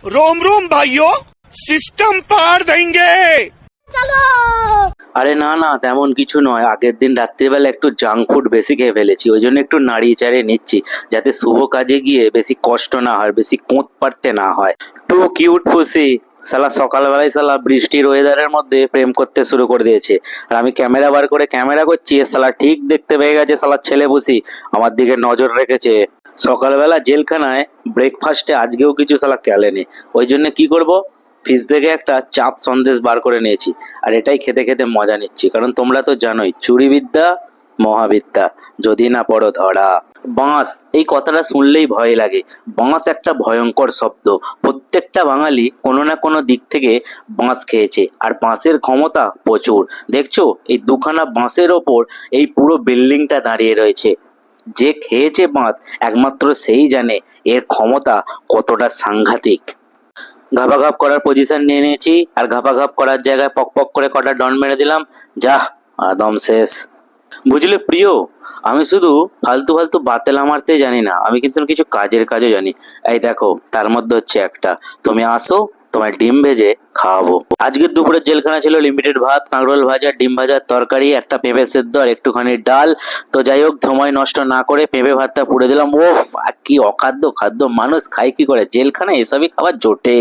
रोम रोम भाइयों, सिस्टम पार देंगे। আরে না না, তেমন কিছু নয়। আগের দিন রাত্রিবেলা একটু জাঙ্ক ফুড বেশি খেয়ে ফেলেছি, ওই জন্য একটু নাড়িয়ে চাড়িয়ে নিচ্ছি, যাতে শুভ কাজে গিয়ে বেশি কষ্ট না হয়, বেশি কোঁত পারতে না হয়। টু কিউট পুসি শালা সকালবেলায় শালা বৃষ্টির ওয়েদারের মধ্যে প্রেম করতে শুরু করে দিয়েছে, আর আমি ক্যামেরা বার করে ক্যামেরা করছি, শালা ঠিক দেখতে পেয়ে গেছে শালা ছেলে পুসি আমার দিকে নজর রেখেছে। সকালবেলা জেলখানায় ব্রেকফাস্টে আজকেও কিছু শালা ক্যালেনি, ওই জন্য কি করব, ফ্রিজ থেকে একটা চাঁদ সন্দেশ বার করে নিয়েছি, আর এটাই খেতে খেতে মজা নিচ্ছি। কারণ তোমরা তো জানোই, চুরিবিদ্যা মহাবিদ্যা, যদি না পড়ো ধরা। বাঁশ, এই কথাটা শুনলেই ভয় লাগে। বাঁশ একটা ভয়ঙ্কর শব্দ। প্রত্যেকটা বাঙালি কোনো না কোনো দিক থেকে বাঁশ খেয়েছে, আর বাঁশের ক্ষমতা প্রচুর। দেখছো এই দুখানা বাঁশের ওপর এই পুরো বিল্ডিংটা দাঁড়িয়ে রয়েছে। যে খেয়েছে বাঁশ একমাত্র সেই জানে এর ক্ষমতা কতটা সাংঘাতিক। ঘাপাঘাপ করার পজিশন নিয়ে নিয়েছি, আর ঘাপাঘাপ করার জায়গায় পক পক করে কটা ডন মেরে দিলাম। যা আদম শেষ। বুঝলে প্রিয়, আমি শুধু ফালতু ফালতু বাতেলা মারতে জানি না, আমি কিন্তু কিছু কাজের কাজও জানি। এই দেখো, তার মধ্যে হচ্ছে একটা, তুমি আসো তোমার ডিম ভেজে খাওয়াবো। আজকের দুপুরের জেলখানা ছিল লিমিটেড ভাত, কাঁকরোল ভাজা, ডিম ভাজার তরকারি, একটা পেঁপে সেদ্ধ আর একটুখানি ডাল। তো যাই হোক, সময় নষ্ট না করে পেঁপে ভাতটা পুড়ে দিলাম। ওফ, কি অখাদ্য খাদ্য, মানুষ খায় কি করে জেলখানায়, এসবই খাবার জোটে।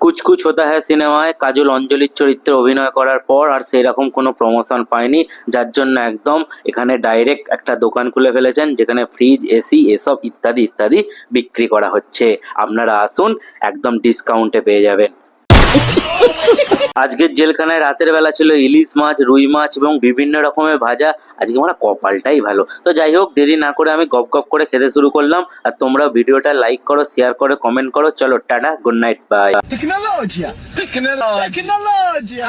কুছ কুছ হোতা হ্যায় সিনেমায় কাজল অঞ্জলির চরিত্রে অভিনয় করার পর আর সেই রকম কোনো প্রমোশন পায়নি, যার জন্য একদম এখানে ডাইরেক্ট একটা দোকান খুলে ফেলেছেন, যেখানে ফ্রিজ, এসি এসব ইত্যাদি ইত্যাদি বিক্রি করা হচ্ছে। আপনারা আসুন, একদম ডিসকাউন্টে পেয়ে যাবেন। আজকের জেলখানায় রাতের বেলা ছিল ইলিশ মাছ, রুই মাছ এবং বিভিন্ন রকমের ভাজা। আজকে আমার কপালটাই ভালো। তো যাই হোক, দেরি না করে আমি গপ গপ করে খেতে শুরু করলাম, আর তোমরা ভিডিওটা লাইক করো, শেয়ার করো, কমেন্ট করো। চলো tata, good night, bye. Tecnologia! Tecnologia! Tecnologia!